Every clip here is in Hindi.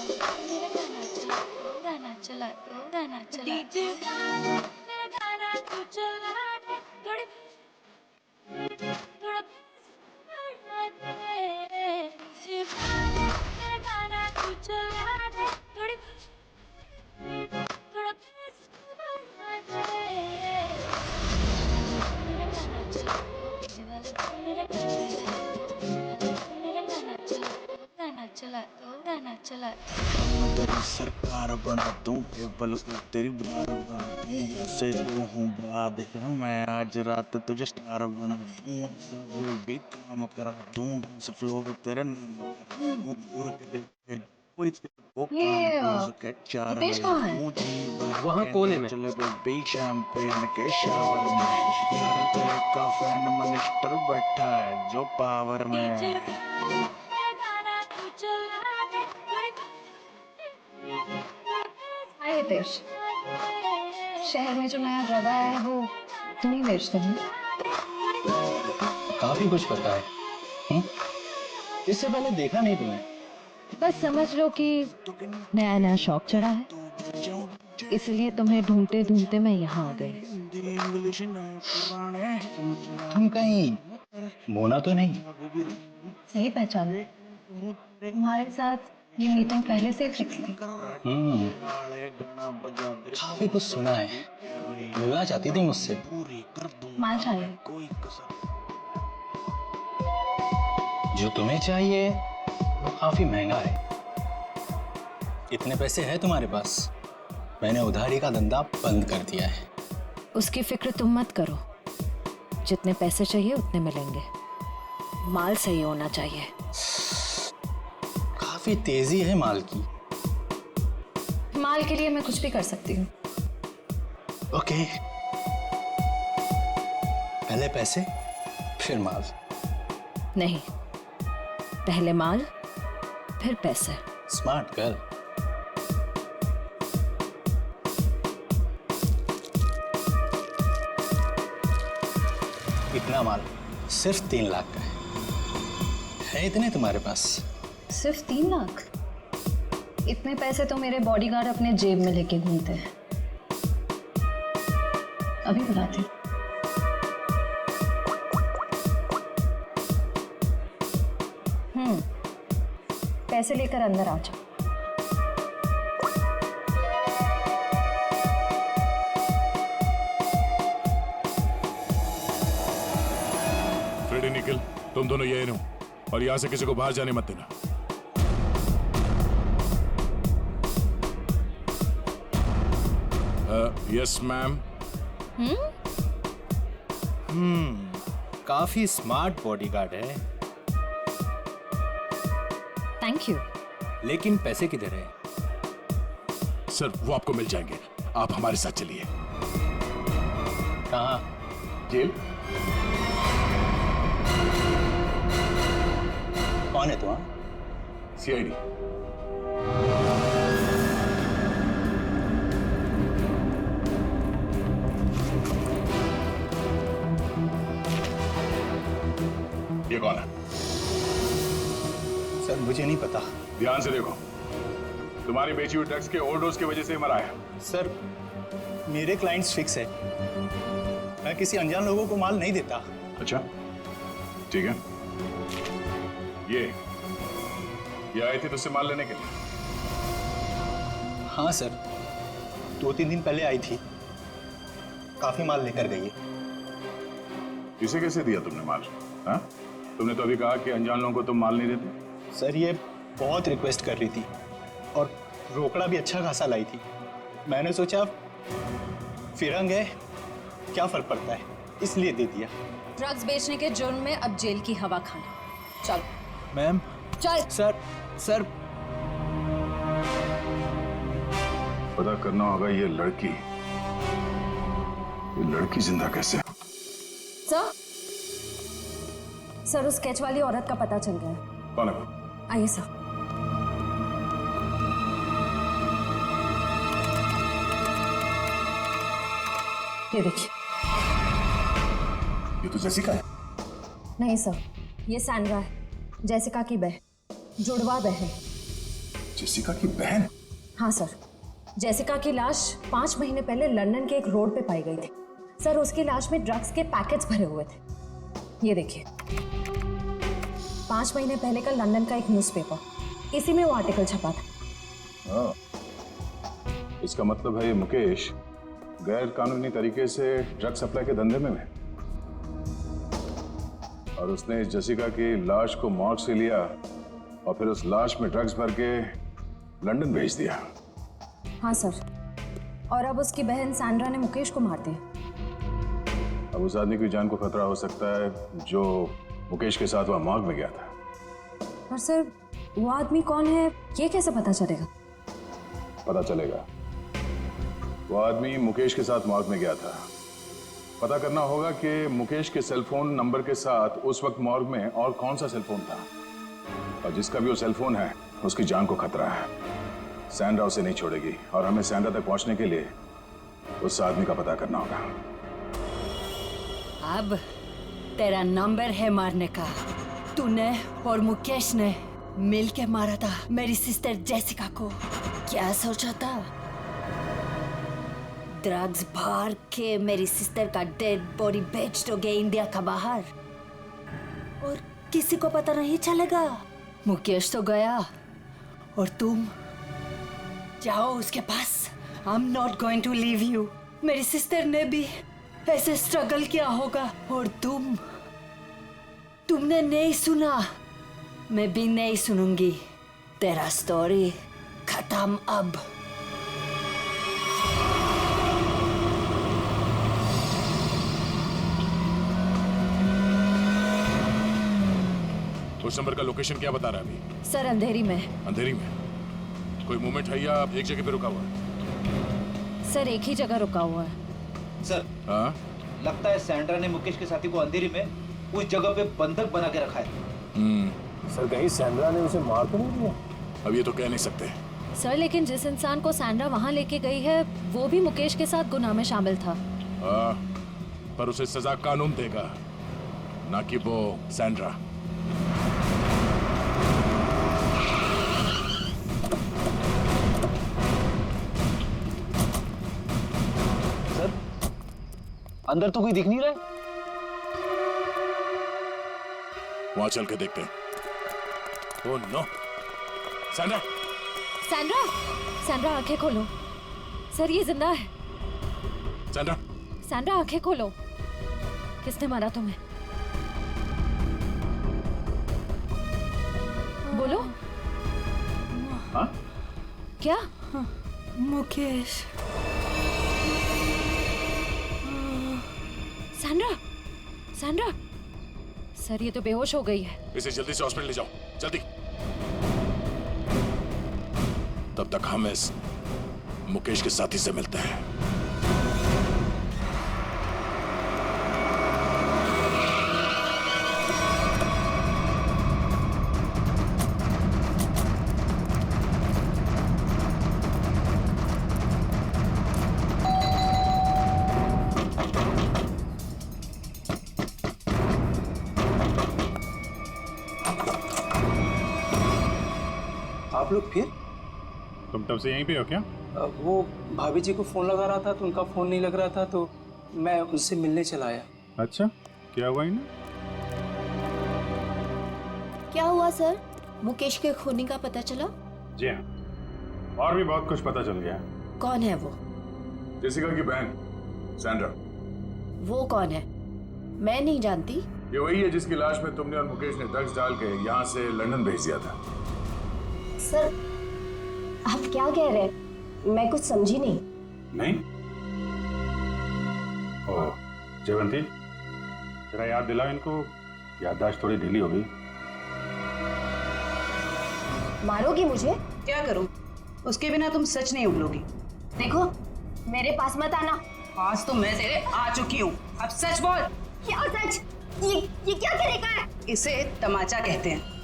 मेरा गाना चला दो, गाना चला डीजे मेरा गाना तू चला दे, थोड़ी थोड़ा बढ़ा दे। डीजे मेरा गाना तू चला दे, थोड़ी थोड़ा बढ़ा दे। मेरा गाना चला दो, मेरा गाना चला दो, गाना चला दो। तेरी सरकार बना दूं, टेबल पे तेरी बार बना दूं, से तू हूँ बाद मैं आज रात तुझे स्टार बना दूं, सब भी काम करा दूं, से फ्लो पे तेरे कोई वो काम हो सके चार हितेश कहाँ है? वहाँ कोने में। चले बेबी शैंपेन के शावर में यार तेरे का फैन मिनिस्टर बैठा है जो पावर में। हाय हितेश, शहर में जो नया जगह है वो नहीं बेचते हैं? काफी कुछ पता है। इससे पहले देखा नहीं तुमने? बस समझ लो कि नया नया शौक चढ़ा है, इसलिए तुम्हें ढूंढते ढूंढते मैं यहाँ आ गई। तुम कहीं मोना तो नहीं? सही पहचाना, तुम्हारे साथ ये मीटिंग पहले से फिक्स थी। काफी कुछ सुना है। मिलना चाहती थी मुझसे। माल चाहिए। जो तुम्हें चाहिए वो काफी महंगा है। इतने पैसे हैं तुम्हारे पास? मैंने उधारी का धंधा बंद कर दिया है। उसकी फिक्र तुम मत करो, जितने पैसे चाहिए उतने मिलेंगे। माल सही होना चाहिए। काफी तेजी है माल की। माल के लिए मैं कुछ भी कर सकती हूँ। ओके, पहले पैसे फिर माल। नहीं, पहले माल फिर पैसे। Smart girl. इतना माल सिर्फ 3 लाख का है इतने तुम्हारे पास? सिर्फ 3 लाख? इतने पैसे तो मेरे बॉडीगार्ड अपने जेब में लेके घूमते हैं। अभी बुलाती हूँ। पैसे लेकर अंदर आ जाओ। फ्रेडी निकल, तुम दोनों यही रहो और यहाँ से किसी को बाहर जाने मत देना। Yes ma'am. काफी स्मार्ट बॉडीगार्ड है। Thank you. लेकिन पैसे किधर है? सर वो आपको मिल जाएंगे, आप हमारे साथ चलिए। कहाँ? जेल। कौन है तुम? सीआईडी। ये कौन है? सर मुझे नहीं पता। ध्यान से देखो, तुम्हारी बेची हुई ड्रग्स के ओवरडोज की वजह से मरा है। सर मेरे क्लाइंट्स फिक्स है, मैं किसी अनजान लोगों को माल नहीं देता। अच्छा ठीक है। ये आए थे तुझसे माल लेने के लिए? हाँ सर, 2-3 दिन पहले आई थी, काफी माल लेकर गई है। इसे कैसे दिया तुमने माल? हाँ, तुमने तो अभी कहा कि अनजान लोगों को तुम माल नहीं देते। सर ये बहुत रिक्वेस्ट कर रही थी और रोकड़ा भी अच्छा खासा लाई थी। मैंने सोचा फिरंग है, क्या फर्क पड़ता है, इसलिए दे दिया। ड्रग्स बेचने के जुर्म में अब जेल की हवा खाना। चल मैम। चल। सर पता करना होगा ये लड़की जिंदा कैसे? सर उस स्केच वाली औरत का पता चल गया है। कौन है? आइए सर। ये देखिए। ये तो जेसिका है। नहीं सर, ये सैंड्रा है, जेसिका की बहन, जुड़वा बहन। जेसिका की बहन? हाँ सर, जेसिका की लाश 5 महीने पहले लंदन के एक रोड पे पाई गई थी। सर, उसकी लाश में ड्रग्स के पैकेट्स भरे हुए थे। ये देखिए, 5 महीने पहले का लंदन का एक न्यूज़पेपर, इसी में वो आर्टिकल छपा था। हाँ। इसका मतलब है ये मुकेश गैर कानूनी तरीके से ड्रग सप्लाई के धंधे में है और उसने इस जेसिका की लाश को मॉर्ग से लिया और फिर उस लाश में ड्रग्स भर के लंदन भेज दिया। हाँ सर, और अब उसकी बहन सैंड्रा ने मुकेश को मार दिया। अब उस आदमी की जान को खतरा हो सकता है जो मुकेश के साथ वहां मॉर्ग में गया था। पर सर, वो आदमी कौन है ये कैसे पता चलेगा? पता चलेगा। वो आदमी मुकेश के साथ मॉर्ग में गया था। पता करना होगा कि मुकेश के सेलफोन नंबर के साथ उस वक्त मॉर्ग में और कौन सा सेलफोन था, और जिसका भी वो सेलफोन है उसकी जान को खतरा है। सैंड्रा उसे नहीं छोड़ेगी और हमें सैंड्रा तक पहुंचने के लिए उस आदमी का पता करना होगा। अब तेरा नंबर है मारने का। तूने और मुकेश ने मिलके मारा था मेरी सिस्टर जेसिका को। क्या सोचा था? ड्रग्स भर के मेरी सिस्टर का डेड बॉडी बेच दोगे इंडिया का बाहर और किसी को पता नहीं चलेगा। मुकेश तो गया और तुम जाओ उसके पास। I am not going to leave you. मेरी सिस्टर ने भी ऐसे स्ट्रगल किया होगा और तुमने नहीं सुना, मैं भी नहीं सुनूंगी। तेरा स्टोरी खत्म अब। उस नंबर का लोकेशन क्या बता रहा है अभी? सर, अंधेरी में। अंधेरी में? कोई मूवमेंट है या एक जगह पे रुका हुआ है? सर, एक ही जगह रुका हुआ है। सर, हाँ? लगता है सैंड्रा ने मुकेश के साथी को अंधेरी में उस जगह पे बंधक बना के रखा है। सर, कहीं सैंड्रा ने उसे मार तो नहीं दिया? अब ये तो कह नहीं सकते। सर, लेकिन जिस इंसान को सैंड्रा वहाँ लेके गई है वो भी मुकेश के साथ गुनाह में शामिल था। हाँ, पर उसे सजा कानून देगा, ना कि वो सैंड्रा। सर, अंदर तो कोई दिख नहीं रहा है। वहां चल के देखते हैं। Oh no, Sandra! Sandra! Sandra, आंखें खोलो। सर, ये जिंदा है। सैंड्रा! सैंड्रा, आंखें खोलो। किसने मारा तुम्हें? बोलो। हाँ? क्या? मुकेश। सैंड्रा! सैंड्रा! सर, ये तो बेहोश हो गई है। इसे जल्दी से हॉस्पिटल ले जाओ, जल्दी। तब तक हम इस मुकेश के साथी से मिलते हैं। आप लोग फिर? तुम तब से यहीं पे हो क्या? वो भाभी जी को फोन लगा रहा था तो उनका फोन नहीं लग रहा था तो मैं उनसे मिलने चला आया। अच्छा, क्या हुआ इन्हें? क्या हुआ सर? मुकेश के खूनी का पता चला? जी हाँ, और भी बहुत कुछ पता चल गया। कौन है वो? जेसिका की बहन सैंड्रा। वो कौन है? मैं नहीं जानती। ये वही है जिसकी लाश में तुमने और मुकेश ने ड्रग्स डाल के यहाँ से लंदन भेज दिया था। सर, आप क्या कह रहे हैं? मैं कुछ समझी नहीं। नहीं? ओह, जयवंती, जरा याद दिलाओ इनको, याददाश्त थोड़ी ढीली हो गई। मारोगी मुझे? क्या करूं? उसके बिना तुम सच नहीं उगलोगी। देखो, मेरे पास मत आना। आज तो मैं तेरे आ चुकी हूँ। अब सच बोल। क्या सच? ये क्या तरीका है? इसे तमाचा कहते हैं।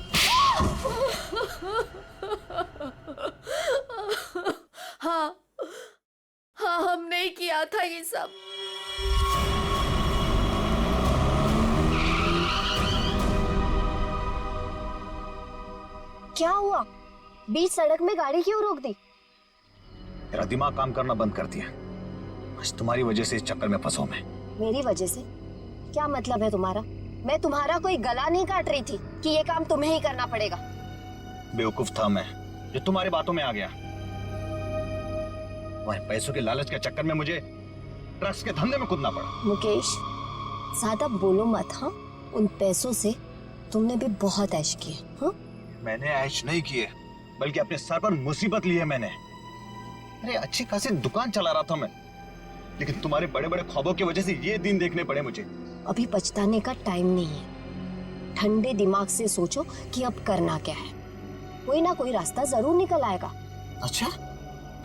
हाँ, हाँ, हमने ही किया था ये सब। क्या हुआ? बीच सड़क में गाड़ी क्यों रोक दी? तेरा दिमाग काम करना बंद कर दिया। आज तुम्हारी वजह से इस चक्कर में फंसा मैं। मेरी वजह से? क्या मतलब है तुम्हारा? मैं तुम्हारा कोई गला नहीं काट रही थी कि ये काम तुम्हें ही करना पड़ेगा। बेवकूफ था मैं जो तुम्हारी बातों में आ गया। तुम्हारे पैसों के लालच के चक्कर में मुझे ड्रग्स के धंधे में कूदना पड़ा। मुकेश, ज्यादा बोलो मत। हाँ, उन पैसों से तुमने भी बहुत ऐश किए। हाँ, मैंने ऐश नहीं किए, बल्कि अपने सर पर मुसीबत ली है मैंने। अरे अच्छी खासी दुकान चला रहा था मैं, लेकिन तुम्हारे बड़े बड़े ख्वाबों की वजह से ये दिन देखने पड़े मुझे। अभी पछताने का टाइम नहीं है। ठंडे दिमाग से सोचो कि अब करना क्या है। कोई ना कोई रास्ता जरूर निकल आएगा। अच्छा,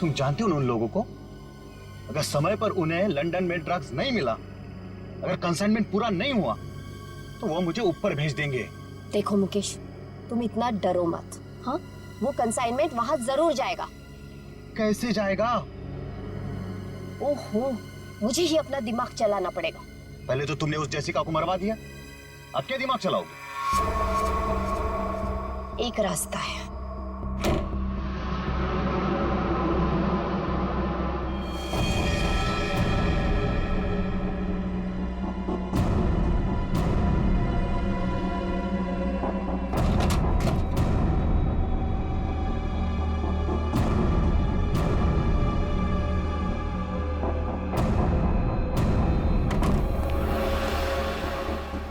तुम जानते हो उन लोगों को? अगर समय पर उन्हें लंदन में ड्रग्स नहीं मिला, अगर कंसाइनमेंट पूरा नहीं हुआ, तो वो मुझे ऊपर भेज देंगे। देखो मुकेश, तुम इतना डरो मत। हाँ, वो कंसाइनमेंट वहां जरूर जाएगा। कैसे जाएगा? ओहो, मुझे ही अपना दिमाग चलाना पड़ेगा। पहले तो तुमने उस जेसिका को मरवा दिया, अब क्या दिमाग चलाओगे? एक रास्ता है।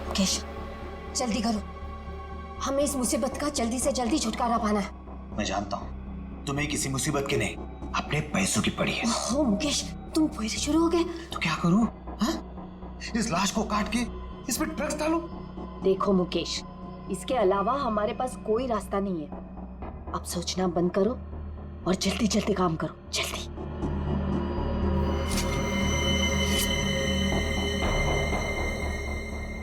मुकेश, जल्दी करो, हमें इस मुसीबत का जल्दी से जल्दी छुटकारा पाना है। मैं जानता हूँ तुम्हें किसी मुसीबत की नहीं, अपने पैसों की पड़ी है। ओह मुकेश, तुम फिर से शुरू हो गए। तो क्या करूँ? इस लाश को काट के इस पर ड्रग्स डालो? देखो मुकेश, इसके अलावा हमारे पास कोई रास्ता नहीं है। अब सोचना बंद करो और जल्दी जल्दी काम करो, जल्दी।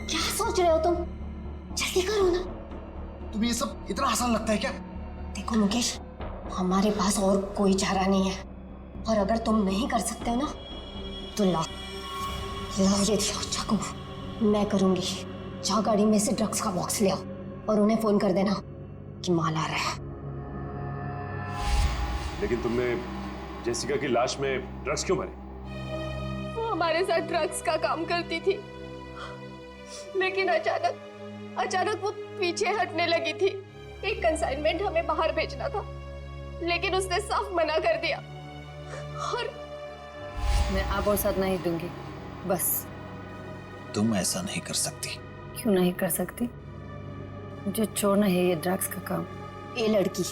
क्या सोच रहे हो तुम? जल्दी करो ना। तुम्हें ये सब इतना आसान लगता है क्या? देखो मुकेश, हमारे पास और कोई चारा नहीं है, और अगर तुम नहीं कर सकते ना तो लाओ ये चाकू, मैं करूंगी। जाओ गाड़ी में से ड्रग्स का बॉक्स ले आओ और उन्हें फोन कर देना कि माल आ रहा है। लेकिन तुमने जेसिका की लाश में ड्रग्स क्यों भरे? वो हमारे साथ ड्रग्स का काम करती थी, लेकिन अचानक वो पीछे हटने लगी थी। एक कंसाइनमेंट हमें बाहर भेजना था, लेकिन उसने साफ मना कर दिया। और मैं अब और साथ नहीं दूंगी, बस। तुम ऐसा नहीं कर सकती। क्यों नहीं कर सकती? मुझे छोड़ना है ये ड्रग्स का काम। ए लड़की,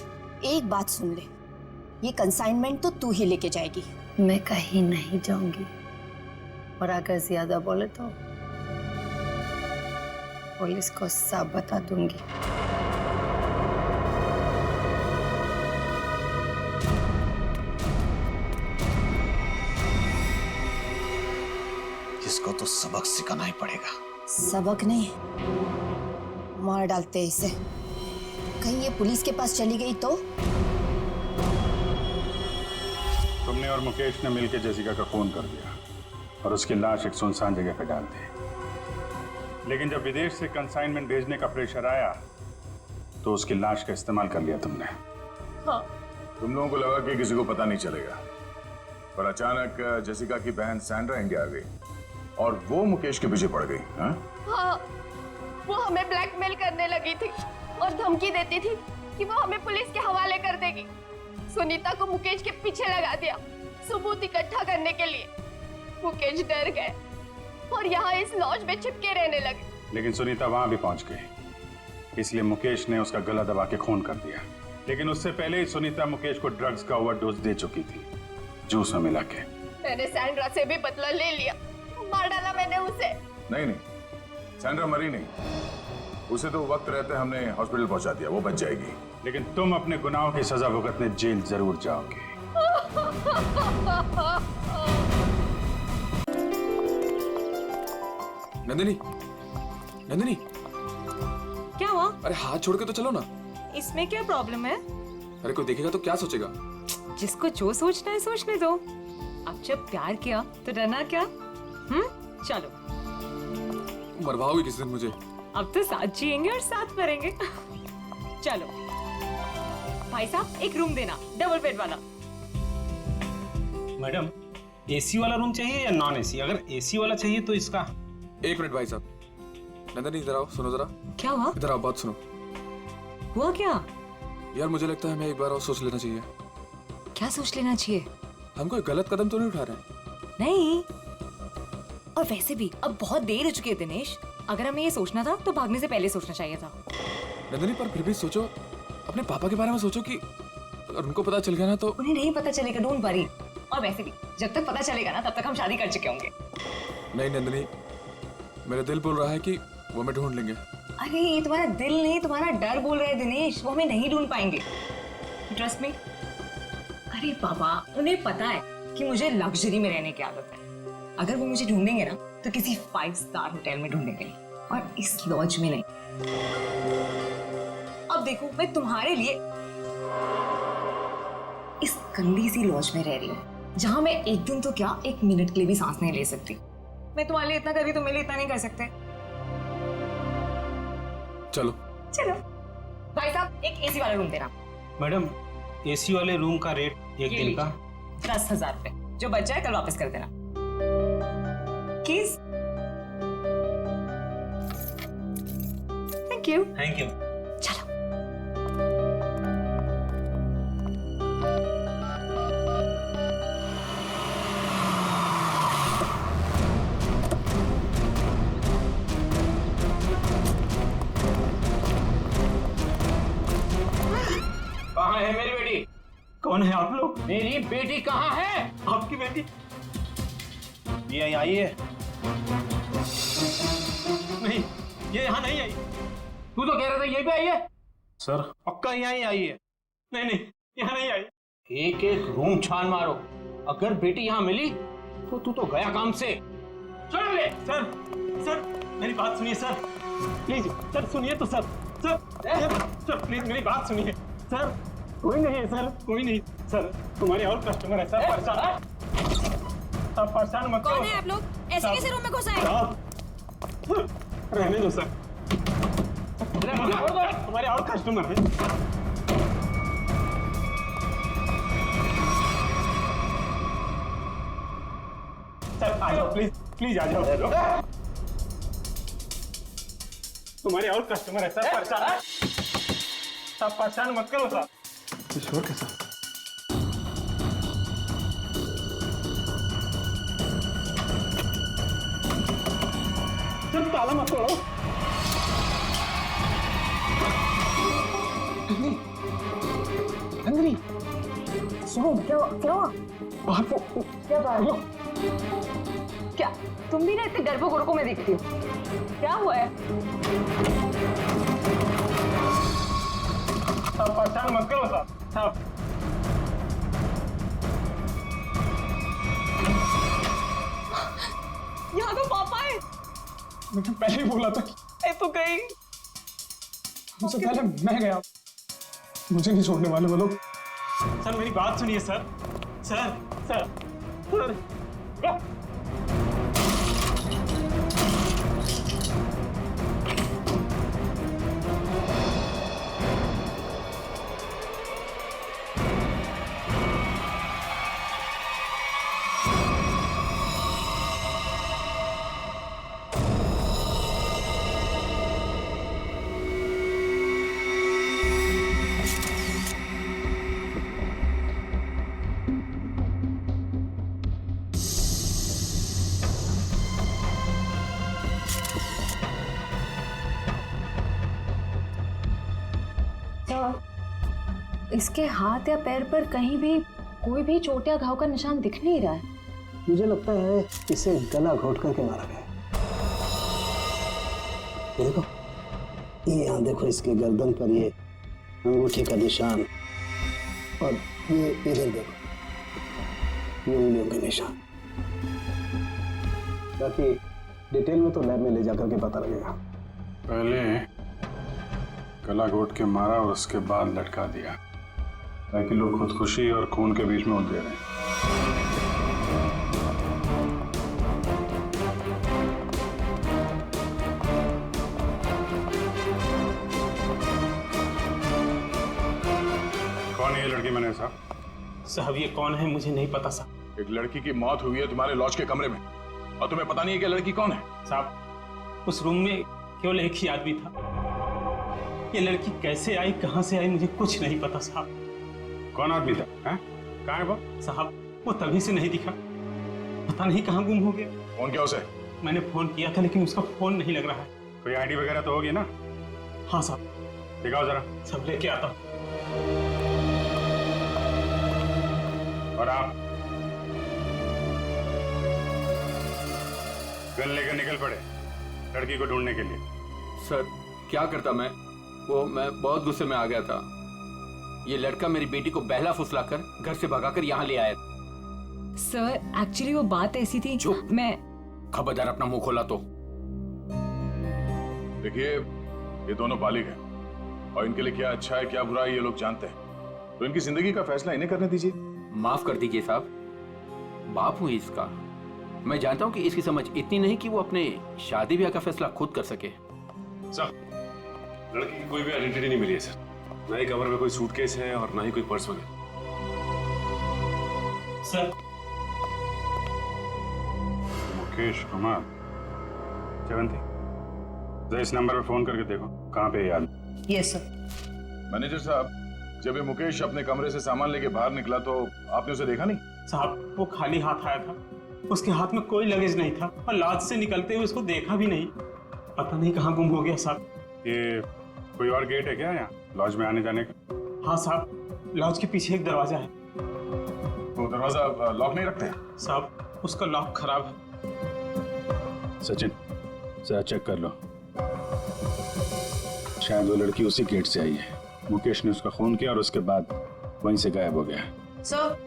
एक बात सुन ले, ये कंसाइनमेंट तो तू ही लेके जाएगी। मैं कहीं नहीं जाऊंगी, और अगर ज्यादा बोले तो पुलिस को सब बता दूंगी। इसको तो सबक सिखाना ही पड़ेगा। सबक नहीं, मार डालते हैं इसे। कहीं ये पुलिस के पास चली गई तो? तुमने और मुकेश ने मिलकर जेसिका का खून कर दिया और उसकी लाश एक सुनसान जगह पर डाल दी। लेकिन जब विदेश से कंसाइनमेंट भेजने का प्रेशर आया तो उसकी लाश का इस्तेमाल कर लिया तुमने। हाँ। तुम लोगों को लगा कि किसी को पता नहीं चलेगा, पर अचानक जेसिका की बहन सैंड्रा इंडिया आ गई और वो मुकेश के पीछे पड़ गई। हाँ, वो हमें ब्लैकमेल करने लगी थी और धमकी देती थी कि वो हमें पुलिस के हवाले कर देगी। सुनीता को मुकेश के पीछे लगा दिया सबूत इकट्ठा करने के लिए। मुकेश डर गए और यहाँ इस लॉज में चिपके रहने लगे। लेकिन सुनीता वहां भी पहुंच गई, इसलिए मुकेश ने उसका गला दबा के खून कर दिया। लेकिन उससे पहले ही सुनीता मुकेश को ड्रग्स का ओवरडोज दे चुकी थी, जूस में मिला के। मैंने सैंड्रा से भी बदला ले लिया, मार डाला मैंने उसे। नहीं, सैंड्रा मरी नहीं, उसे तो वक्त रहते हमने हॉस्पिटल पहुंचा दिया, वो बच जाएगी। लेकिन तुम अपने गुनाहों की सजा भुगतने जेल जरूर जाओगे। नंदिनी, नंदिनी, क्या हुआ? अरे हाथ छोड़ के तो चलो ना। इसमें क्या प्रॉब्लम है? अरे कोई देखेगा तो क्या सोचेगा? जिसको जो सोचना है सोचने दो। अब जब प्यार किया तो डरना क्या? चलो। मरवाओगे किसी दिन मुझे? अब तो साथ जिएंगे और साथ मरेंगे। चलो। भाई साहब एक रूम देना, डबल बेड वाला। मैडम एसी वाला रूम चाहिए या नॉन एसी? अगर एसी वाला चाहिए तो इसका। एक मिनट भाई साहब, नंदनी इधर आओ, सुनो जरा। क्या हुआ? इधर आओ, बात सुनो। हुआ क्या? यार मुझे लगता है हमें एक बार और सोच लेना चाहिए। क्या सोच लेना चाहिए? हम कोई गलत कदम तो नहीं उठा रहे हैं? नहीं, और वैसे भी अब बहुत देर हो चुकी है दिनेश। अगर हमें ये सोचना था तो भागने से पहले सोचना चाहिए था। नंदनी पर फिर भी सोचो, अपने पापा के बारे में सोचो कि अगर उनको पता चल गया ना तो। उन्हें नहीं पता चलेगा, डोंट वरी। और वैसे भी जब तक पता चलेगा ना तब तक हम शादी कर चुके होंगे। नहीं नंदनी, मेरा दिल बोल रहा है कि वो हमें ढूंढ लेंगे। अरे ये तुम्हारा दिल नहीं, तुम्हारा डर बोल रहा है दिनेश। वो हमें नहीं ढूंढ पाएंगे, ट्रस्ट मी। अरे पापा, उन्हें पता है कि मुझे लग्जरी में रहने की आदत है। अगर वो मुझे ढूंढेंगे ना तो किसी 5 स्टार होटल में ढूंढेंगे, और इस लॉज में नहीं। अब देखो, मैं तुम्हारे लिए इस गंदी सी लॉज में रह रही हूँ, जहां मैं एक दिन तो क्या, 1 मिनट के लिए भी सांस नहीं ले सकती। मैं तुम्हारे लिए इतना कर रही, तुम मेरे लिए इतना नहीं कर सकते। चलो चलो भाई साहब, एक एसी वाला रूम देना। मैडम एसी वाले रूम का रेट एक दिन का 10,000 रुपए, जो बच जाए कल वापस कर देना। किस? Thank you. Thank you. चलो। कहाँ है मेरी बेटी? कौन है आप लोग? मेरी बेटी कहाँ है? आपकी बेटी ये यहाँ आई है? नहीं, ये यहाँ नहीं आई। तू तो कह रहा था यहीं पे आई है। सर पक्का यहाँ ही आई है? नहीं नहीं, यहाँ नहीं आई। एक एक रूम छान मारो, अगर बेटी यहाँ मिली तो तू तो गया काम से। चल ले। सर सर मेरी बात सुनिए सर, प्लीज सर, सुनिए तो सर। सर प्लीज मेरी बात सुनिए सर। कोई नहीं है सर, कोई नहीं सर, तुम्हारे और कस्टमर है सर। परेशान आप परेशान मत करो। कौन है आप लोग? ऐसे कैसे रूम में घुस आए? रहने दो सर, तुम्हारे और कस्टमर है। सर आ जाओ, प्लीज प्लीज आ जाओ। तुम्हारे और कस्टमर है सर, परेशान। आप परेशान मत करो सर। शोर कैसा? ताला मत तोड़ो। नंदिनी सुनो, क्या क्या बाहर को क्या बाहर को? क्या तुम भी ना इतने डरपोक गोरकों में दिखती हो? क्या हुआ है? आप परेशान मत करो साहब। साहब यहाँ तो पापा है। मैं तो पहले ही बोला था कि तो गई। उससे पहले मैं गया, मुझे नहीं छोड़ने वाले वो लोग। सर मेरी बात सुनिए सर। सर सर सर इसके हाथ या पैर पर कहीं भी कोई भी चोट या घाव का निशान दिख नहीं रहा है। मुझे लगता है इसे गला घोट करके मारा गया। ये देखो, ये यहाँ देखो, इसके गर्दन पर ये अंगूठे का निशान, और ये इधर देखो, ये उंगलियों के निशान। बाकी डिटेल में तो लैब में ले जाकर के पता लगेगा। पहले गला घोट के मारा और उसके बाद लटका दिया, ताकि लोग खुदकुशी और खून के बीच में उलझे रहे। कौन है साहब? साहब ये कौन है मुझे नहीं पता साहब। एक लड़की की मौत हुई है तुम्हारे लॉज के कमरे में और तुम्हें पता नहीं है कि लड़की कौन है? साहब उस रूम में केवल एक ही आदमी था। ये लड़की कैसे आई, कहां से आई, मुझे कुछ नहीं पता साहब। कौन आदमी था? कहाँ है वो? साहब वो तभी से नहीं दिखा, पता नहीं कहाँ गुम हो गया। फोन किया उसे? मैंने फोन किया था लेकिन उसका फोन नहीं लग रहा है। कोई आईडी वगैरह तो होगी ना? हाँ साहब। दिखाओ जरा। सब लेके आता। और आप गन लेकर निकल पड़े लड़की को ढूंढने के लिए। सर क्या करता मैं बहुत गुस्से में आ गया था। ये लड़का मेरी बेटी को बहला फुसलाकर घर से भगाकर यहाँ ले आया। सर एक्चुअली वो बात ऐसी थी जो मैं खबरदार अपना मुंह खोला तो। देखिए ये दोनों बालिग हैं और इनके लिए क्या अच्छा है क्या बुरा है ये लोग जानते हैं, तो इनकी जिंदगी का फैसला इन्हें करने दीजिए। माफ कर दीजिए साहब, बाप हूं इसका। मैं जानता हूं कि इसकी समझ इतनी नहीं कि वो अपने शादी ब्याह का फैसला खुद कर सके। सर लड़की की कोई भी आइडेंटिटी नहीं मिली है सर, ना ही कवर में कोई सूटकेस है और ना ही कोई पर्स वगैरह। सर मुकेश कुमार, जयवंती जरा इस नंबर पे फोन करके देखो कहाँ पे याद। Yes sir. मैनेजर साहब, जब ये मुकेश अपने कमरे से सामान लेके बाहर निकला तो आपने उसे देखा नहीं? साहब वो खाली हाथ आया था, उसके हाथ में कोई लगेज नहीं था और लॉज से निकलते हुए उसको देखा भी नहीं। पता नहीं कहाँ गुम हो गया साहब। ये कोई और गेट है क्या यहाँ लॉज में आने जाने का? हाँ साहब, लॉज के पीछे एक दरवाजा है। तो दरवाजा लॉक नहीं रखते? साहब उसका लॉक खराब है। सचिन जरा चेक कर लो, शायद वो लड़की उसी गेट से आई है। मुकेश ने उसका खून किया और उसके बाद वहीं से गायब हो गया। सर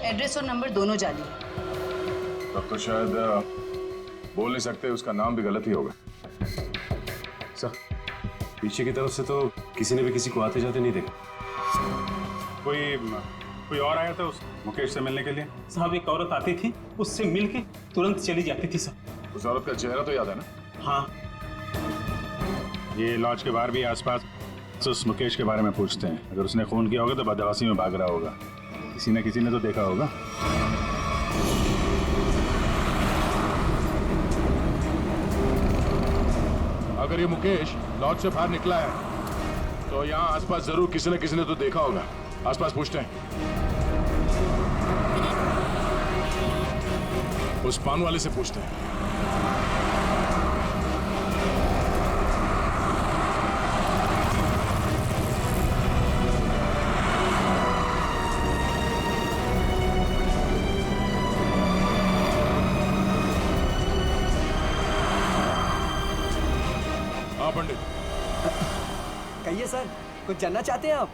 एड्रेस और नंबर दोनों जाली है। तब तो शायद बोल नहीं सकते, उसका नाम भी गलत ही होगा। सर पीछे की तरफ से तो किसी ने भी किसी को आते जाते नहीं देखा। कोई और आया था उस मुकेश से मिलने के लिए? साहब एक औरत आती थी, उससे मिलके तुरंत चली जाती थी सर। उस औरत का चेहरा तो याद है ना? हाँ। ये लॉज के बाहर भी आसपास तो उस मुकेश के बारे में पूछते हैं। अगर उसने खून किया होगा तो बदहवासी में भाग रहा होगा, किसी न किसी ने तो देखा होगा। अगर ये मुकेश लॉज से बाहर निकला है तो यहाँ आसपास जरूर किसी न किसी ने तो देखा होगा। आसपास पूछते हैं। उस पान वाले से पूछते हैं। हाँ पंडित। कहिए सर, कुछ जानना चाहते हैं आप?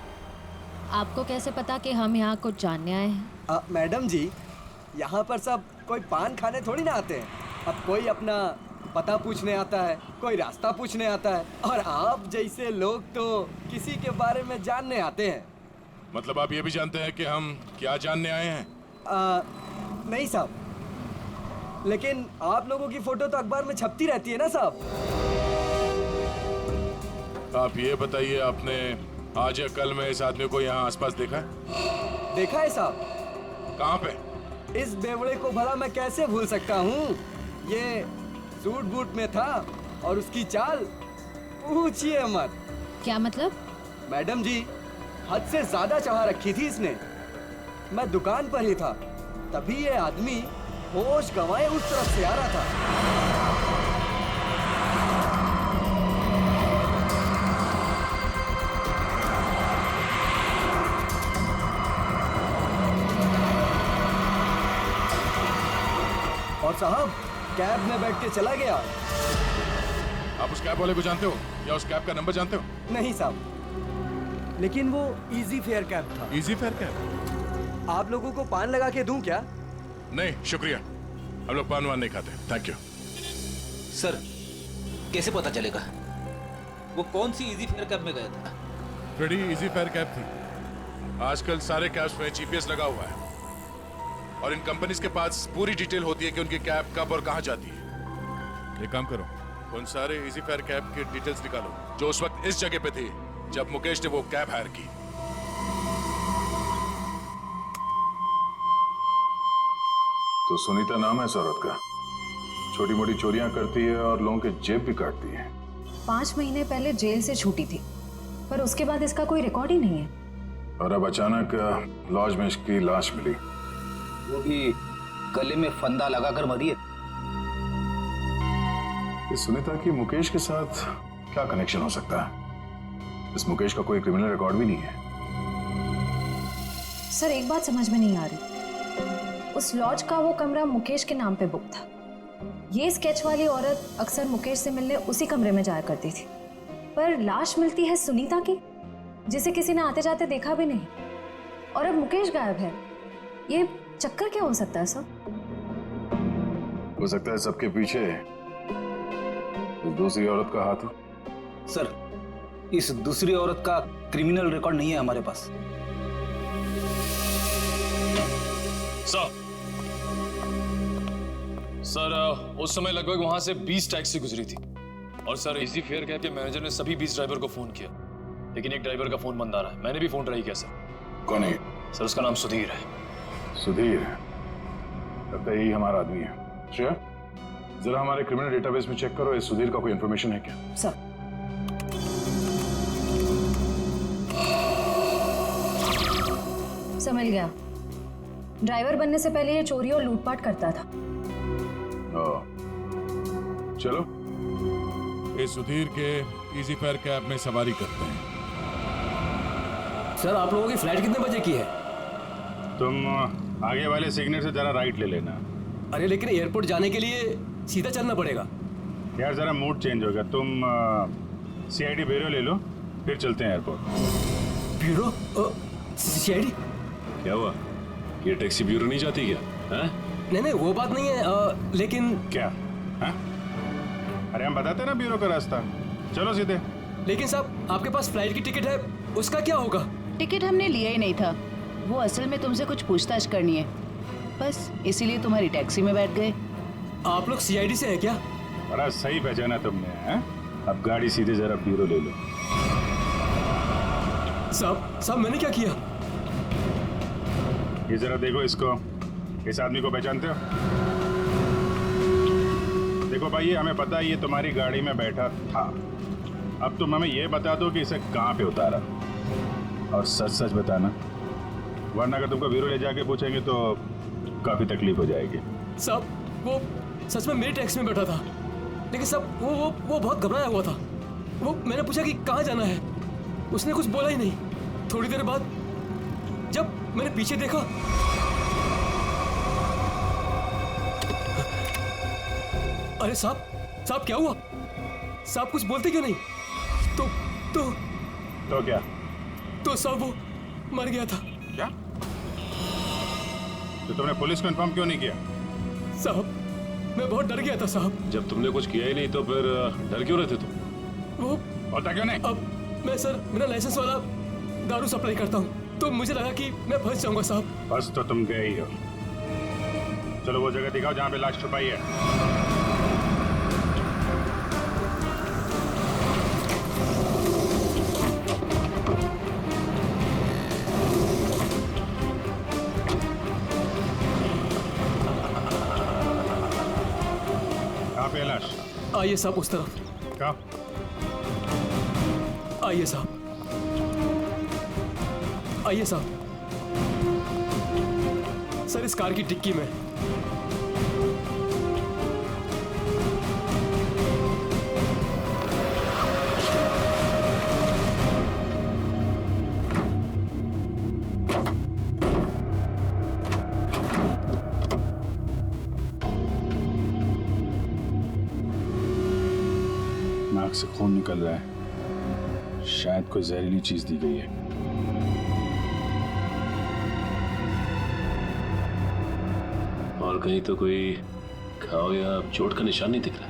आपको कैसे पता कि हम यहाँ कुछ जानने आए हैं? मैडम जी, यहाँ पर सब कोई पान खाने थोड़ी ना आते हैं। अब कोई अपना पता पूछने आता है, कोई रास्ता पूछने आता है, और आप जैसे लोग तो किसी के बारे में जानने आते हैं। मतलब आप ये भी जानते हैं कि हम क्या जानने आए हैं? नहीं साहब, लेकिन आप लोगों की फोटो तो अखबार में छपती रहती है ना साहब। आप ये बताइए, आपने आज या कल में इस आदमी को यहाँ आसपास देखा है? देखा है साहब। कहाँ पे? इस बेवड़े को भला मैं कैसे भूल सकता हूँ। ये सूट बूट में था और उसकी चाल पूछिए मत। क्या मतलब? मैडम जी, हद से ज्यादा चाह रखी थी इसने। मैं दुकान पर ही था, तभी ये आदमी होश गंवाए उस तरफ से आ रहा था। और साहब कैब में बैठ के चला गया। आप उस कैब वाले को जानते हो या उस कैब का नंबर जानते हो? नहीं साहब, लेकिन वो इजी फेयर कैब था। Easy fair cab? आप लोगों को पान लगा के दूं क्या? नहीं शुक्रिया, हम लोग पान वान नहीं खाते, थैंक यू। सर कैसे पता चलेगा वो कौन सी इजी फेयर कैब में गया था? बड़ी इजी फेयर कैब थी। आजकल सारे कैब्स में जीपीएस लगा हुआ है और इन कंपनीज के पास पूरी डिटेल होती है कि उनकी कैब कब और कहां जाती है। एक काम करो, उन सारे इजी फेयर कैब की डिटेल्स निकालो जो उस वक्त इस जगह पे थी जब मुकेश ने वो कैब हायर की। तो सुनीता नाम है इस औरत का। छोटी मोटी चोरियां करती है और लोगों के जेब भी काटती है। 5 महीने पहले जेल से छूटी थी, पर उसके बाद इसका कोई रिकॉर्ड ही नहीं है। और अब अचानक लॉज में इसकी लाश मिली। वो भी गले में फंदा लगाकर मरी है। इस सुनीता की मुकेश के साथ क्या कनेक्शन हो सकता है? इस मुकेश का कोई क्रिमिनल रिकॉर्ड भी नहीं है। सर एक बात समझ में नहीं आ रही, उस लॉज का वो कमरा मुकेश के नाम पे बुक था। ये स्केच वाली औरत अक्सर मुकेश से मिलने उसी कमरे में जाया करती थी, पर लाश मिलती है सुनीता की, जिसे किसी ने आते जाते देखा भी नहीं, और अब मुकेश गायब है। ये चक्कर क्या हो सकता है सर? हो सकता है सबके पीछे उस दूसरी औरत का हाथ हो। सर, इस दूसरी औरत का क्रिमिनल रिकॉर्ड नहीं है हमारे पास। सर उस समय लगभग वहां से 20 टैक्सी गुजरी थी, और सर इजी फेयर कैब के मैनेजर ने सभी 20 ड्राइवर को फोन किया, लेकिन एक ड्राइवर का फोन बंद आ रहा है। मैंने भी फोन ट्राई किया सर। कौन है? सर उसका नाम सुधीर है। सुधीर? लगता है यही हमारा आदमी है। श्रेया, जरा हमारे क्रिमिनल डेटाबेस में चेक करो, इस सुधीर का कोई इंफॉर्मेशन है क्या? सर मिल गया। ड्राइवर बनने से पहले ये चोरी और लूटपाट करता था। चलो इस सुधीर के इजी फेयर कैब में सवारी करते हैं। सर आप लोगों की फ्लाइट कितने बजे की है? तुम आगे वाले सिग्नल से जरा राइट ले लेना। अरे लेकिन एयरपोर्ट जाने के लिए सीधा चलना पड़ेगा। यार जरा मूड चेंज होगा। तुम CID ब्यूरो ले लो, फिर चलते हैं एयरपोर्ट। ब्यूरो? CID? क्या हुआ? ये टैक्सी ब्यूरो नहीं जाती क्या? है? नहीं वो बात नहीं है, लेकिन क्या है? अरे हम बताते ना ब्यूरो का रास्ता। चलो सीधे। लेकिन साहब आपके पास फ्लाइट की टिकट है, उसका क्या होगा? टिकट हमने लिया ही नहीं था, वो असल में तुमसे कुछ पूछताछ करनी है, बस इसीलिए तुम्हारी टैक्सी में बैठ गए। आप लोग CID से हैं क्या? बड़ा सही पहचाना तुमने। है? अब गाड़ी सीधे जरा ब्यूरो ले लो। साहब मैंने क्या किया? ये जरा देखो इसको। इस आदमी को पहचानते हो? देखो भाई, ये हमें पता है ये तुम्हारी गाड़ी में बैठा था। अब तुम हमें ये बता दो कि इसे कहाँ पे उतारा, और सच सच बताना, वरना अगर तुमको ब्यूरो ले जाके पूछेंगे तो काफी तकलीफ हो जाएगी। साहब वो सच में मेरी टैक्सी में बैठा था, लेकिन साहब वो बहुत घबराया हुआ था। वो मैंने पूछा कि कहाँ जाना है, उसने कुछ बोला ही नहीं। थोड़ी देर बाद जब मैंने पीछे देखा, अरे साहब क्या हुआ? साहब कुछ बोलते क्यों नहीं? तो क्या? तो साहब वो मर गया था। क्या? तो तुमने पुलिस को इन्फॉर्म क्यों नहीं किया? साहब मैं बहुत डर गया था साहब। जब तुमने कुछ किया ही नहीं तो फिर डर क्यों रहे थे तुम? वो होता क्यों नहीं? अब मैं सर मेरा लाइसेंस वाला दारू सप्लाई करता हूँ, तो मुझे लगा कि मैं फंस जाऊंगा साहब। बस तो तुम गए ही हो। चलो वो जगह दिखाओ जहाँ पे लाश छुपाई है। कहाँ पे लाश? आइए साहब उस तरफ। कहाँ? आइए साहब, आइए साहब। सर इस कार की डिक्की में। नाक से खून निकल रहा है, शायद कोई जहरीली चीज दी गई है। और कहीं तो कोई घाव या चोट का निशान नहीं दिख रहा।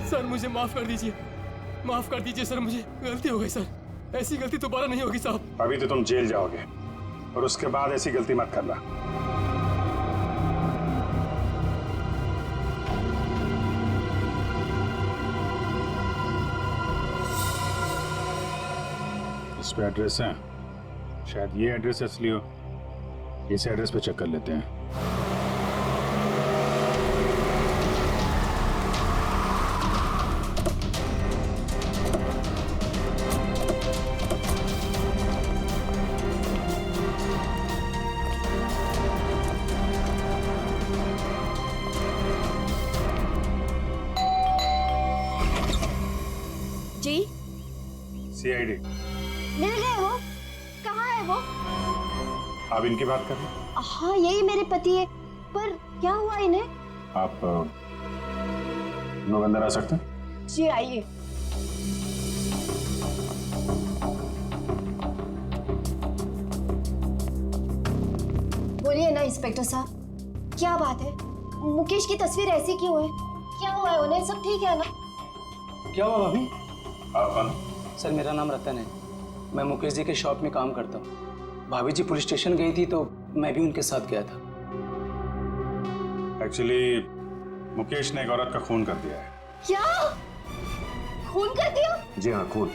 सर मुझे माफ कर दीजिए, माफ कर दीजिए सर, मुझे गलती हो गई सर। ऐसी गलती दोबारा नहीं होगी साहब। अभी तो तुम जेल जाओगे और उसके बाद ऐसी गलती मत करना। इस पे एड्रेस है, शायद ये एड्रेस असली हो। इस एड्रेस पे चेक कर लेते हैं। जी सीआईडी। मिल गए वो? कहाँ है वो? आप इनकी बात कर रहे हैं? हाँ यही मेरे पति है, पर क्या हुआ इन्हें? आप लोग अंदर आ सकते हैं? जी आइए। बोलिए ना इंस्पेक्टर साहब, क्या बात है? मुकेश की तस्वीर ऐसी क्यों है? क्या हुआ है उन्हें? सब ठीक है ना? क्या हुआ भाभी? आप कौन? सर मेरा नाम रतन है, मैं मुकेश जी के शॉप में काम करता हूँ। भाभी जी पुलिस स्टेशन गई थी तो मैं भी उनके साथ गया था। एक्चुअली मुकेश ने एक औरत का खून कर दिया है। क्या? खून कर दिया? जी हाँ, खून।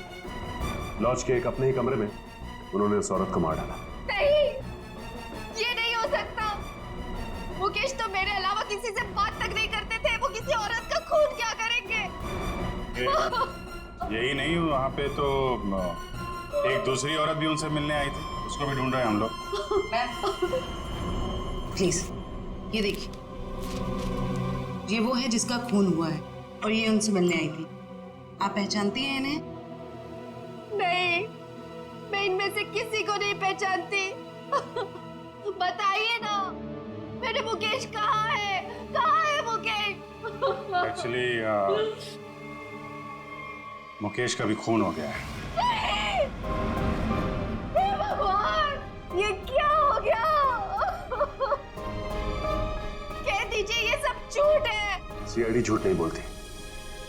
लॉज के एक अपने ही कमरे में उन्होंने उस औरत को मार डाला। नहीं, ये नहीं हो सकता। मुकेश तो मेरे अलावा किसी से बात तक नहीं करते थे, वो किसी औरत का खून क्या करेंगे? यही नहीं, वहाँ पे तो एक दूसरी औरत भी उनसे मिलने आई थी, उसको भी ढूंढ रहे हैं हम लोग। प्लीज ये देखिए, ये वो है जिसका खून हुआ है और ये उनसे मिलने आई थी। आप पहचानती हैं इन्हें? नहीं, मैं इनमें से किसी को नहीं पहचानती। बताइए ना, मेरे मुकेश कहाँ है? कहाँ है मुकेश? एक्चुअली मुकेश का भी खून हो गया है। हे भगवान, ये क्या हो गया? कह दीजिए ये सब झूठ है। सीआईडी झूठ नहीं बोलती,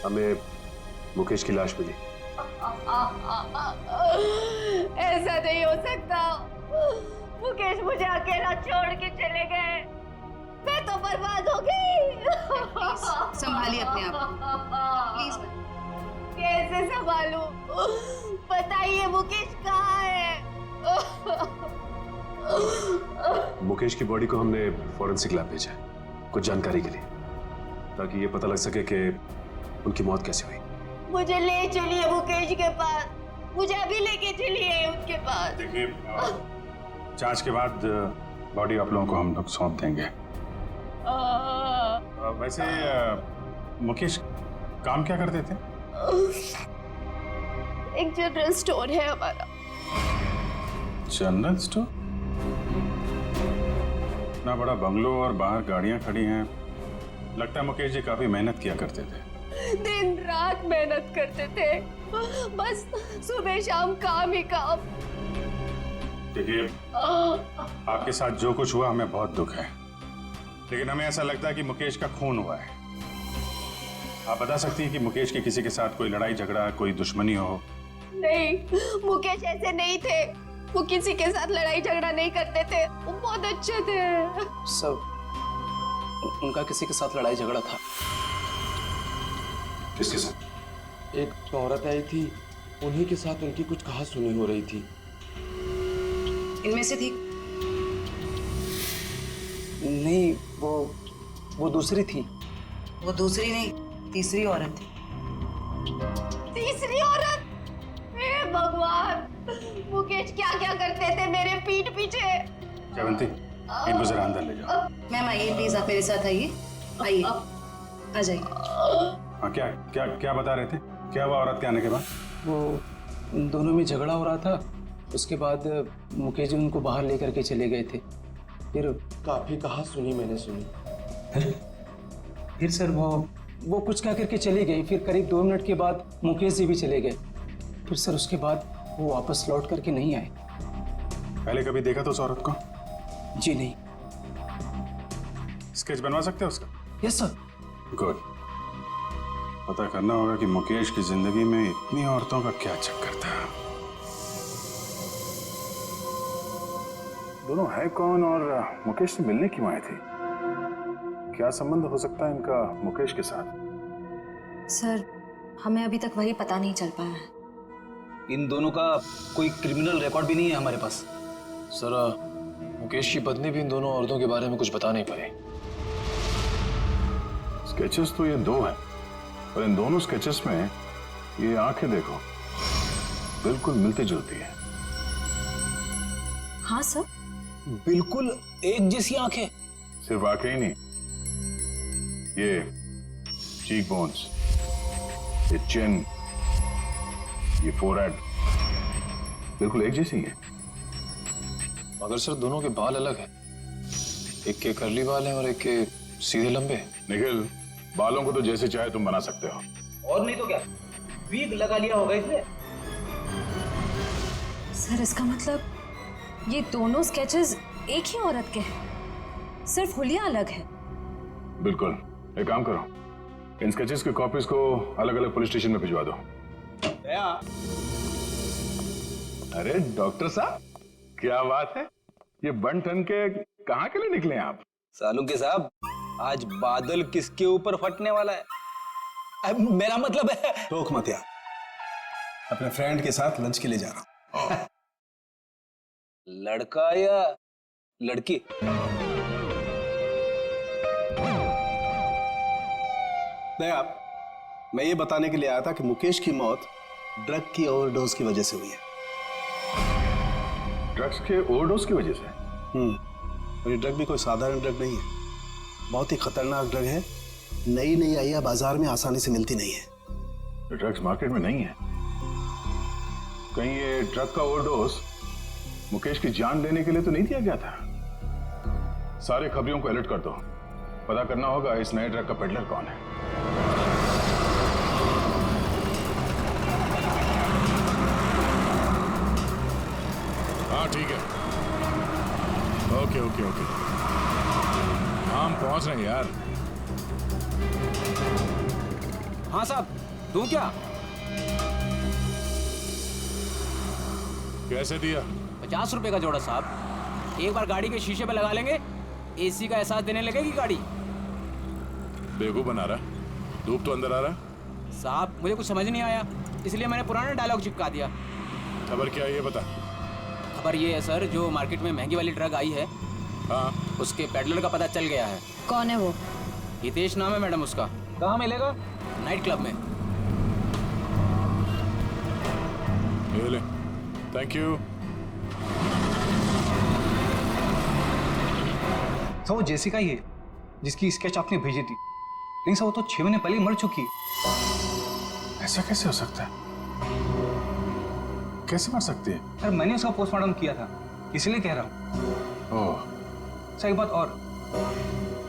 हमें मुकेश की लाश मिली। ऐसा नहीं हो सकता। मुकेश मुझे अकेला छोड़ के चले गए, मैं तो बर्बाद हो गई। संभालिए अपने आप को, प्लीज। कैसे संभालूं? बताइए मुकेश कहाँ है? मुकेश की बॉडी को हमने फॉरेंसिक लैब भेजा है कुछ जानकारी के लिए, ताकि ये पता लग सके कि उनकी मौत कैसे हुई। मुझे ले चलिए मुकेश के पास, मुझे अभी लेके चलिए उनके पास। देखिए, जांच के बाद बॉडी आप लोगों को हम लोग सौंप देंगे। वैसे मुकेश काम क्या करते थे? एक जनरल स्टोर है हमारा। General store? इतना बड़ा बंगलो और बाहर गाड़ियां खड़ी हैं, लगता है मुकेश जी काफी मेहनत किया करते थे। दिन रात मेहनत करते थे, बस सुबह शाम काम ही काम। देखिए, आपके साथ जो कुछ हुआ हमें बहुत दुख है, लेकिन हमें ऐसा लगता है कि मुकेश का खून हुआ है। आप बता सकती हैं कि मुकेश के किसी के साथ कोई लड़ाई झगड़ा, कोई दुश्मनी हो? नहीं, मुकेश ऐसे नहीं थे। वो किसी के साथ लड़ाई झगड़ा नहीं करते थे, वो बहुत अच्छे थे। सब उनका किसी के साथ लड़ाई झगड़ा था। किसके साथ? एक जो औरत आई थी, उन्हीं के साथ उनकी कुछ कहा सुनी हो रही थी। इनमें से थी? नहीं, वो दूसरी थी। वो दूसरी नहीं, तीसरी औरत थी। तीसरी औरत? हे भगवान, मुकेश क्या क्या करते थे मेरे पीठ पीछे। जयवंती, इनको जरा अंदर ले जाओ। मैम आइए प्लीज, आप मेरे साथ आइए। आइए, आ जाइए। हाँ, क्या क्या क्या बता रहे थे? क्या हुआ औरत के आने के बाद? वो दोनों में झगड़ा हो रहा था, उसके बाद मुकेश जी उनको बाहर लेकर के चले गए थे। फिर काफी कहा सुनी मैंने सुनी। फिर सर वो कुछ कह करके चली गई। फिर करीब 2 मिनट के बाद मुकेश जी भी चले गए। फिर सर उसके बाद वो वापस लौट करके नहीं आए। पहले कभी देखा तो उस औरत को? जी नहीं। स्केच बनवा सकते हो उसका? Yes sir. गुड। पता करना होगा कि मुकेश की जिंदगी में इतनी औरतों का क्या चक्कर था। दोनों है कौन और मुकेश से मिलने क्यों आए थे? क्या संबंध हो सकता है इनका मुकेश के साथ? सर, हमें अभी तक वही पता नहीं चल पाया है। इन दोनों का कोई क्रिमिनल रिकॉर्ड भी नहीं है हमारे पास। सर, मुकेश की पत्नी भी इन दोनों औरतों के बारे में कुछ बता नहीं पाई। स्केचेस तो ये दो हैं, और इन दोनों स्केचेस में ये आंखें देखो बिल्कुल मिलती जुलती है। हाँ सर, बिल्कुल एक जैसी आंखें। सिर्फ आंखें ही नहीं, ये चीक बोन्स, ये चिन, ये फोरहेड बिल्कुल एक जैसी है। मगर सर दोनों के बाल अलग हैं। एक के कर्ली बाल हैं और एक के सीधे लंबे। निखिल, बालों को तो जैसे चाहे तुम बना सकते हो, और नहीं तो क्या, वीग लगा लिया होगा इसने। सर इसका मतलब ये दोनों स्केचेस एक ही औरत के हैं, सिर्फ हुलिया अलग है। बिल्कुल। एक काम करो, इन स्केचेस की कॉपीज को अलग अलग पुलिस स्टेशन में भिजवा दो। अरे डॉक्टर साहब, क्या बात है, ये बन ठन के कहाँ के लिए निकले आप? सालू के साहब, आज बादल किसके ऊपर फटने वाला है? अब मेरा मतलब है। टोक मत यार, अपने फ्रेंड के साथ लंच के लिए जा रहा हूं। लड़का या लड़की? नहीं आप, मैं ये बताने के लिए आया था कि मुकेश की मौत ड्रग की ओवरडोज की वजह से हुई है। ड्रग्स के ओवरडोज की वजह से? और ये ड्रग भी कोई साधारण ड्रग नहीं है, बहुत ही खतरनाक ड्रग है। नई नई आई है, बाजार में आसानी से मिलती नहीं है। ड्रग्स मार्केट में नहीं है? कहीं ये ड्रग का ओवरडोज मुकेश की जान लेने के लिए तो नहीं दिया गया था? सारे खबरियों को अलर्ट कर दो, पता करना होगा इस नए ड्रग का पेडलर कौन है। हाँ ठीक है, ओके ओके ओके, हम पहुंच रहे हैं यार। हाँ साहब, दूं क्या? कैसे दिया? 50 रुपए का जोड़ा साहब। एक बार गाड़ी के शीशे पे लगा लेंगे, एसी का एहसास देने लगेगी गाड़ी। बेवकूफ बना रहा, धूप तो अंदर आ रहा। साहब मुझे कुछ समझ नहीं आया, इसलिए मैंने पुराना डायलॉग चिपका दिया। खबर क्या है ये बता। खबर ये है सर, जो मार्केट में महंगी वाली ड्रग आई है, हाँ, उसके पेडलर का पता चल गया है। कौन है वो? हितेश नाम है मैडम उसका। कहाँ मिलेगा? नाइट क्लब में। ये ले, थैंक यू। तो वो जेसिका ही है जिसकी स्केच आपने भेजी थी, लेकिन सर वो तो 6 महीने पहले ही मर चुकी है। ऐसा कैसे हो सकता है? कैसे मर सकती है? सर मैंने उसका पोस्टमार्टम किया था, इसलिए कह रहा हूँ। ओह, सर एक बात और,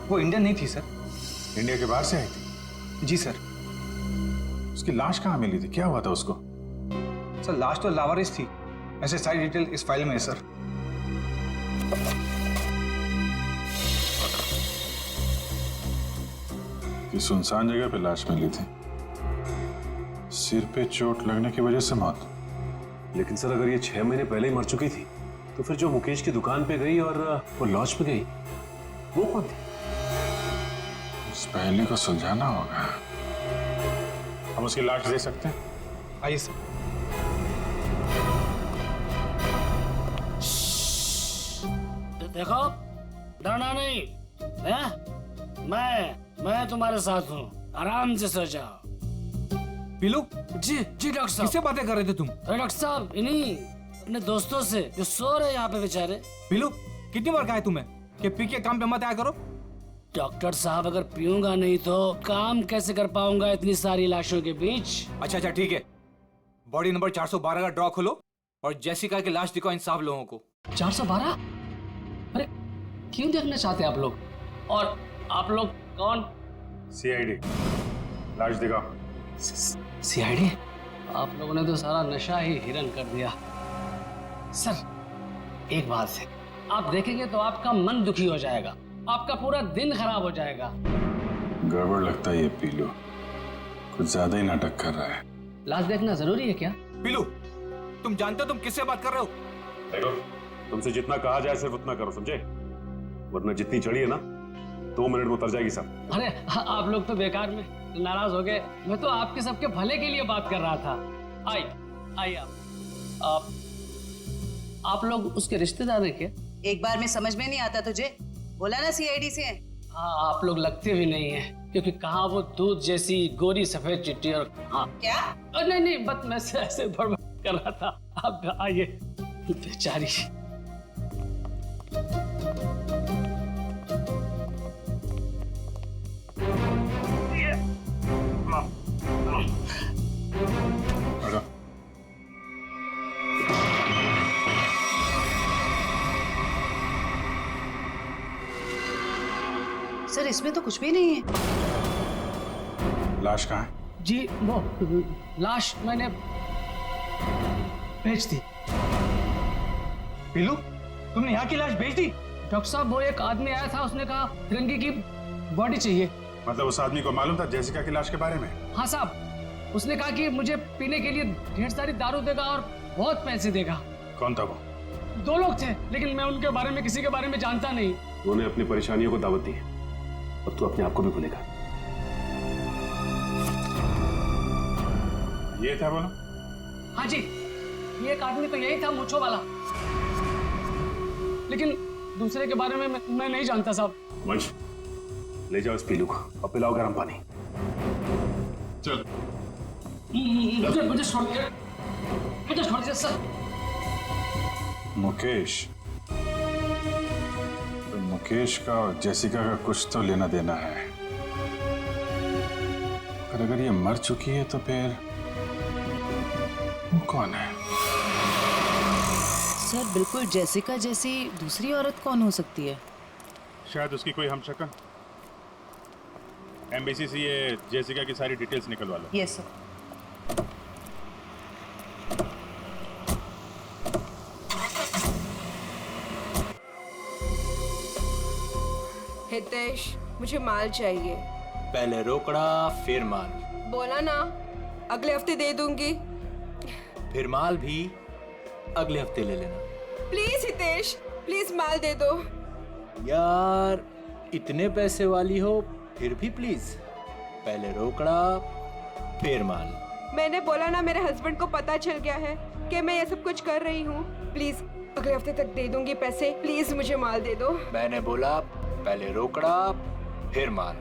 वो इंडियन नहीं थी सर। इंडिया के बाहर से आई थी? जी सर। उसकी लाश कहाँ मिली थी, क्या हुआ था उसको? सर लाश तो लावारिस थी, ऐसे सारी डिटेल इस फाइल में है सर। कि सुनसान जगह पे लाश मिली थी, सिर पे चोट लगने की वजह से मौत। लेकिन सर अगर ये 6 महीने पहले ही मर चुकी थी, तो फिर जो मुकेश की दुकान पे गई और वो लॉज पे गई, वो कौन थी? उस पहेली को सुलझाना होगा। हम उसकी लाश दे सकते हैं? आइए सर। देखो, डरना नहीं है? मैं तुम्हारे साथ हूँ, आराम से सो जाओ। पीलू? जी डॉक्टर साहब। किससे बातें कर रहे थे तुम? अरे डॉक्टर साहब, इन्हीं अपने दोस्तों से जो सो रहे यहाँ पे बेचारे। पीलू, कितनी बार कहा है तुम्हें कि पी के काम पे मत आया करो? डॉक्टर साहब, अगर पीऊंगा नहीं तो काम कैसे कर पाऊंगा इतनी सारी लाशों के बीच? अच्छा ठीक है, बॉडी नंबर 412 का ड्रॉ खोलो और जेसिका की लाश दिखाओ इन सब लोगों को। 412? अरे क्यों देखना चाहते आप लोग? और आप लोग कौन? CID, लाश दिखाओ। CID? आप लोगों ने तो सारा नशा ही हिरन कर दिया। सर एक बात है, आप देखेंगे तो आपका मन दुखी हो जाएगा, आपका पूरा दिन खराब हो जाएगा। गड़बड़ लगता है ये पीलू, कुछ ज्यादा ही नाटक कर रहा है। लाश देखना जरूरी है क्या? पीलू, तुम जानते हो तुम किससे बात कर रहे हो? देखो, तुमसे जितना कहा जाए सिर्फ उतना करो, समझे? वरना जितनी चढ़ी है ना, 2 मिनट में उतर जाएगी सब। अरे आप लोग तो बेकार में नाराज हो गए, मैं तो आपके सबके भले के लिए बात कर रहा था। आइए आप लोग उसके रिश्तेदार हैं क्या? एक बार में समझ में नहीं आता तुझे? बोला ना सीआईडी से है। हाँ, आप लोग लगते भी नहीं हैं, क्योंकि कहाँ वो दूध जैसी गोरी सफेद चिट्ठी और हाँ क्या? नहीं बस मैं ऐसे बड़बड़ कर रहा था। आप आइए। बेचारी। सर इसमें तो कुछ भी नहीं है। लाश कहाँ है? जी वो लाश मैंने भेज दी। पीलू, तुमने यहाँ की लाश भेज दी? डॉक्टर साहब, वो एक आदमी आया था, उसने कहा तिरंगी की बॉडी चाहिए। मतलब उस आदमी को मालूम था जेसिका की लाश के बारे में? हाँ साहब, उसने कहा कि मुझे पीने के लिए ढेर सारी दारू देगा और बहुत पैसे देगा। कौन था वो? 2 लोग थे, लेकिन मैं उनके बारे में किसी के बारे में जानता नहीं। उन्होंने अपनी परेशानियों को दावत दी है और तू अपने आप को भी भूलेगा। ये था बोलो? हाँ जी, ये एक आदमी तो यही था, मूंछों वाला, लेकिन दूसरे के बारे में मैं नहीं जानता साहब। वंश, ले जाओ इस पीलू को और पिलाओ गर्म पानी। चल। मुझे छोड़ दीजिए सर। मुकेश, तो मुकेश का और जेसिका का कुछ तो लेना देना है। और अगर ये मर चुकी है तो फिर वो कौन है? सर बिल्कुल जेसिका जैसी दूसरी औरत कौन हो सकती है? शायद उसकी कोई हमशक्ल। एम्बेसी से ये जेसिका की सारी डिटेल्स निकलवा लो। Yes sir. हितेश, मुझे माल चाहिए। पहले रोकड़ा फिर माल। बोला ना, अगले हफ्ते दे दूंगी। फिर माल भी अगले हफ्ते ले लेना। प्लीज हितेश, प्लीज माल दे दो। यार इतने पैसे वाली हो फिर भी प्लीज। पहले रोकड़ा फिर माल। मैंने बोला ना, मेरे हस्बैंड को पता चल गया है कि मैं ये सब कुछ कर रही हूँ। प्लीज अगले हफ्ते तक दे दूंगी पैसे। प्लीज मुझे माल दे दो। मैंने बोला पहले रोकड़ा फिर माल।